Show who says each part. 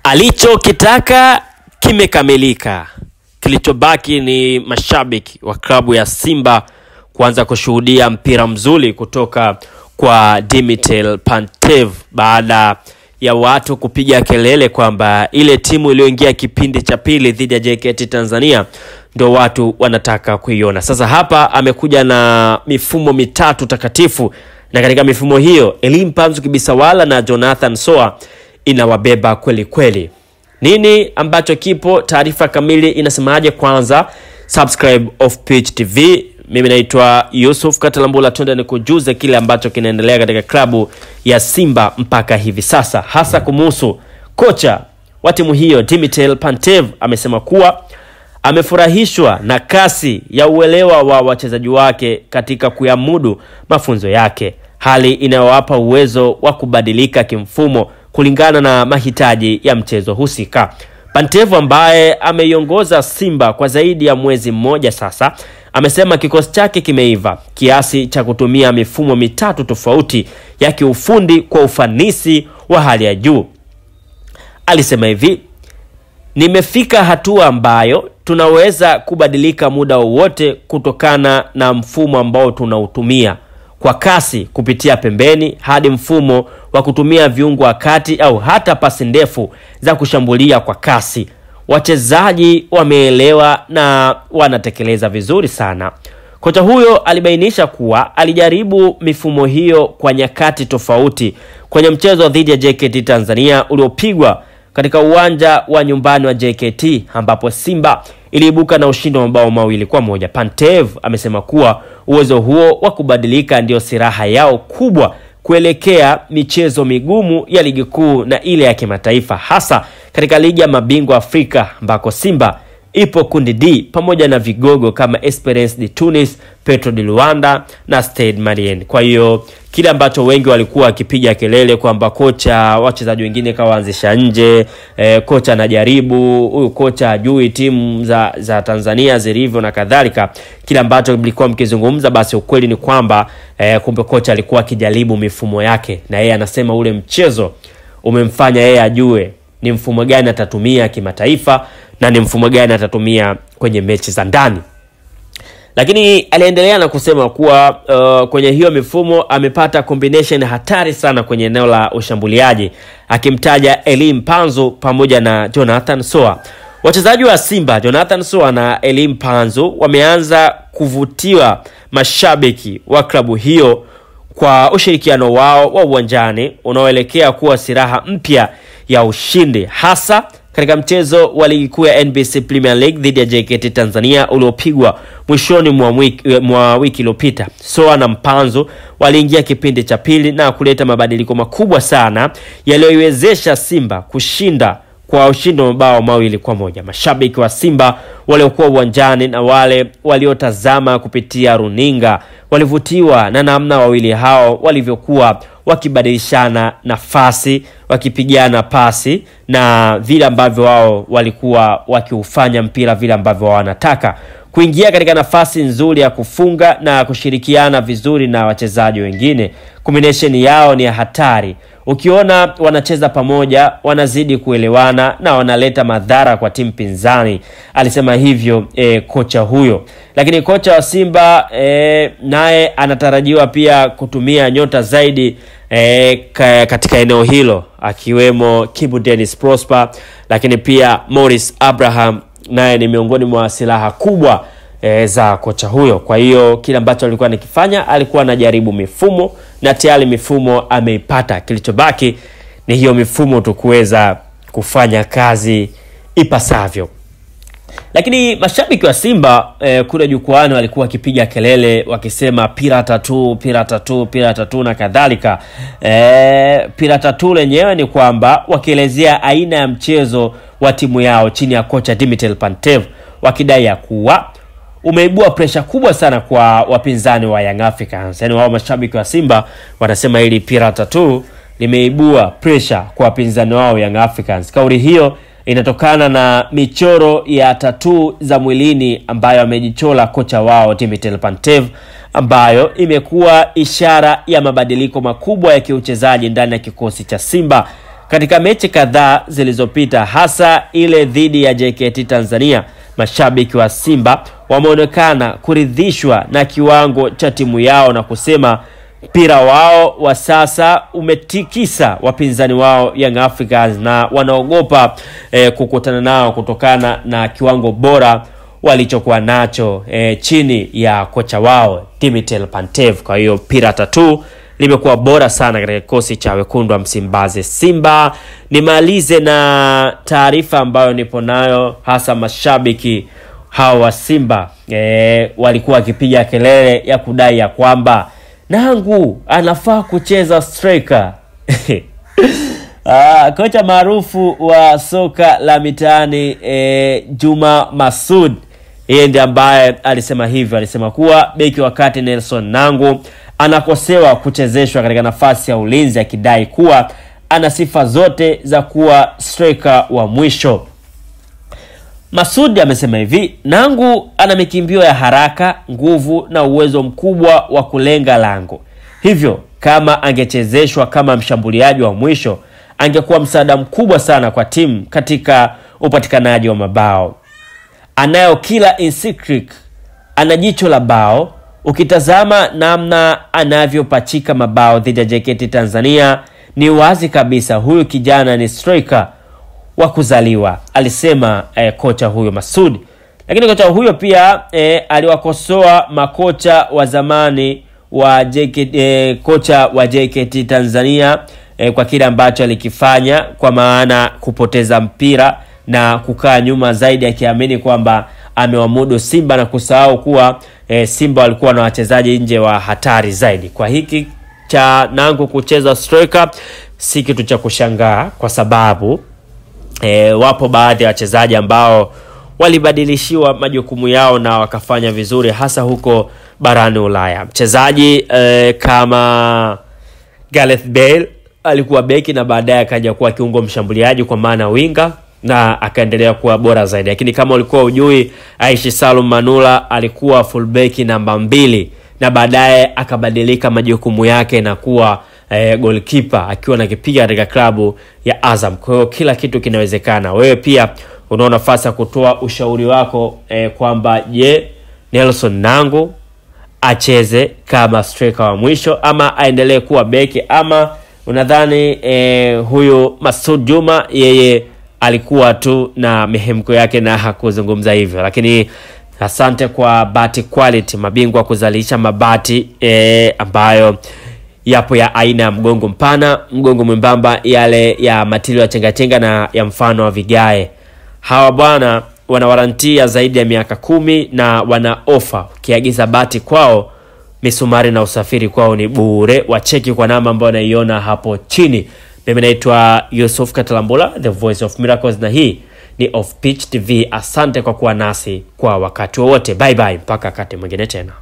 Speaker 1: Alichokitaka kimekamilika. Kilichobaki ni mashabiki wa klabu ya Simba kuanza kushuhudia mpira mzuri kutoka kwa Dimitri Pantev baada ya watu kupiga kelele kwamba ile timu iliyoingia kipindi cha pili dhidi ya JKT Tanzania ndio watu wanataka kuiona. Sasa hapa amekuja na mifumo mitatu takatifu, na katika mifumo hiyo Elie Mpanzu Kibisawala na Jonathan Soa inawabeba kweli kweli. Nini ambacho kipo? Taarifa kamili inasemaje? Kwanza subscribe Off Pitch TV. Mimi naitwa Yusuf Katalambula, twende nikujuze kile ambacho kinaendelea katika klabu ya Simba mpaka hivi sasa, hasa kumuhusu kocha wa timu hiyo Dimitri Pantev. Amesema kuwa amefurahishwa na kasi ya uelewa wa wachezaji wake katika kuyamudu mafunzo yake, hali inayowapa uwezo wa kubadilika kimfumo kulingana na mahitaji ya mchezo husika. Pantev ambaye ameiongoza Simba kwa zaidi ya mwezi mmoja sasa, amesema kikosi chake kimeiva kiasi cha kutumia mifumo mitatu tofauti ya kiufundi kwa ufanisi wa hali ya juu. Alisema hivi: nimefika hatua ambayo tunaweza kubadilika muda wowote kutokana na mfumo ambao tunautumia kwa kasi kupitia pembeni hadi mfumo wa kutumia viungo wa kati au hata pasi ndefu za kushambulia kwa kasi. Wachezaji wameelewa na wanatekeleza vizuri sana. Kocha huyo alibainisha kuwa alijaribu mifumo hiyo kwa nyakati tofauti kwenye mchezo dhidi ya JKT Tanzania uliopigwa katika uwanja wa nyumbani wa JKT, ambapo Simba iliibuka na ushindi wa mabao 2-1. Pantev amesema kuwa uwezo huo wa kubadilika ndio silaha yao kubwa kuelekea michezo migumu ya ligi kuu na ile ya kimataifa, hasa katika ligi ya mabingwa Afrika ambako Simba ipo kundi D pamoja na vigogo kama Esperance de Tunis, Petro de Luanda na Stade Malien. Kwa hiyo kile ambacho wengi walikuwa wakipiga kelele kwamba kocha wachezaji wengine kawaanzisha nje, kocha anajaribu, huyu kocha hajui timu za Tanzania zilivyo na kadhalika, kile ambacho mlikuwa mkizungumza, basi ukweli ni kwamba kumbe kocha alikuwa akijaribu mifumo yake, na yeye anasema ule mchezo umemfanya yeye ajue ni mfumo gani atatumia kimataifa na ni mfumo gani atatumia kwenye mechi za ndani. Lakini aliendelea na kusema kuwa kwenye hiyo mifumo amepata combination hatari sana kwenye eneo la ushambuliaji, akimtaja Elie Mpanzu pamoja na Jonathan Soa. Wachezaji wa Simba Jonathan Soa na Elie Mpanzu wameanza kuvutiwa mashabiki wa klabu hiyo kwa ushirikiano wao wa uwanjani unaoelekea kuwa silaha mpya ya ushindi, hasa katika mchezo wa ligi kuu ya NBC Premier League dhidi ya JKT Tanzania uliopigwa mwishoni mwa wiki iliyopita. Soa na Mpanzu waliingia kipindi cha pili na kuleta mabadiliko makubwa sana yaliyoiwezesha Simba kushinda kwa ushindi wa mabao 2-1. Mashabiki wa Simba waliokuwa uwanjani na wale waliotazama kupitia runinga walivutiwa na namna wawili hao walivyokuwa wakibadilishana nafasi, wakipigana pasi na vile ambavyo wao walikuwa wakiufanya mpira vile ambavyo wanataka, kuingia katika nafasi nzuri ya kufunga na kushirikiana vizuri na wachezaji wengine. Combination yao ni ya hatari. Ukiona wanacheza pamoja wanazidi kuelewana na wanaleta madhara kwa timu pinzani. Alisema hivyo kocha huyo. Lakini kocha wa Simba naye anatarajiwa pia kutumia nyota zaidi katika eneo hilo, akiwemo Kibu Dennis Prosper, lakini pia Morris Abraham naye ni miongoni mwa silaha kubwa za kocha huyo. Kwa hiyo kile ambacho alikuwa anakifanya, alikuwa anajaribu mifumo na tayari mifumo ameipata. Kilichobaki ni hiyo mifumo tu kuweza kufanya kazi ipasavyo. Lakini mashabiki wa Simba kule jukwani walikuwa wakipiga kelele wakisema pirata tu na kadhalika. Pirata tu lenyewe ni kwamba wakielezea aina ya mchezo wa timu yao chini ya kocha Dimitri Pantev, wakidai ya kuwa umeibua pressure kubwa sana kwa wapinzani wa Young Africans. Yaani wao mashabiki wa Simba wanasema hili pirata tu limeibua pressure kwa wapinzani wao Young Africans. Kauli hiyo inatokana na michoro ya tattoo za mwilini ambayo amejichora kocha wao Dimitri Pantev, ambayo imekuwa ishara ya mabadiliko makubwa ya kiuchezaji ndani ya kikosi cha Simba Katika mechi kadhaa zilizopita, hasa ile dhidi ya JKT Tanzania, mashabiki wa Simba wameonekana kuridhishwa na kiwango cha timu yao na kusema mpira wao wa sasa umetikisa wapinzani wao Young Africans na wanaogopa kukutana nao kutokana na kiwango bora walichokuwa nacho chini ya kocha wao Dimitel Pantev. Kwa hiyo mpira tatu limekuwa bora sana katika kikosi cha wekundu wa Msimbazi Simba. Nimalize na taarifa ambayo nipo nayo, hasa mashabiki hawa wa Simba walikuwa wakipiga kelele ya kudai ya kwamba Nangu anafaa kucheza striker. Kocha maarufu wa soka la mitaani Juma Masud, yeye ndiye ambaye alisema hivyo. Alisema kuwa beki wakati Nelson Nangu anakosewa kuchezeshwa katika nafasi ya ulinzi, akidai kuwa ana sifa zote za kuwa striker wa mwisho. Masudi amesema hivi: Nangu ana mikimbio ya haraka, nguvu na uwezo mkubwa wa kulenga lango. Hivyo kama angechezeshwa kama mshambuliaji wa mwisho, angekuwa msaada mkubwa sana kwa timu katika upatikanaji wa mabao. Anayo kila instinct, ana jicho la bao. Ukitazama namna anavyopachika mabao dhidi ya JKT Tanzania, ni wazi kabisa huyu kijana ni striker wa kuzaliwa, alisema kocha huyo Masudi. Lakini kocha huyo pia aliwakosoa makocha wa zamani wa kocha wa JKT Tanzania kwa kile ambacho alikifanya, kwa maana kupoteza mpira na kukaa nyuma zaidi, akiamini kwamba amewamudu Simba na kusahau kuwa Simba walikuwa na wachezaji nje wa hatari zaidi. Kwa hiki cha Nangu kucheza striker si kitu cha kushangaa, kwa sababu wapo baadhi ya wachezaji ambao walibadilishiwa majukumu yao na wakafanya vizuri, hasa huko barani Ulaya. Mchezaji kama Gareth Bale alikuwa beki na baadaye akaja kuwa kiungo mshambuliaji, kwa maana winga, na akaendelea kuwa bora zaidi. Lakini kama ulikuwa ujui, Aishi Salum Manula alikuwa fullback namba 2 na baadaye akabadilika majukumu yake na kuwa goalkeeper, akiwa anakipiga katika klabu ya Azam. Kwa hiyo kila kitu kinawezekana. Wewe pia una nafasi ya kutoa ushauri wako kwamba je, Nelson Nangu acheze kama striker wa mwisho ama aendelee kuwa beki, ama unadhani huyu Masud Juma yeye alikuwa tu na mihemko yake na hakuzungumza hivyo? Lakini asante kwa Bati Quality, mabingwa kuzalisha mabati ambayo yapo ya aina ya mgongo mpana, mgongo mwembamba, yale ya matilo ya chenga na ya mfano wa vigae. Hawa bwana wana warantia zaidi ya miaka 10 na wana offer. Ukiagiza bati kwao, misumari na usafiri kwao ni bure. Wacheki kwa namba ambayo unaiona hapo chini. Mimi naitwa Yusuf Katalambula, the voice of miracles, na hii ni Off Pitch TV. Asante kwa kuwa nasi kwa wakati wote. Bye bye, mpaka wakati mwingine tena.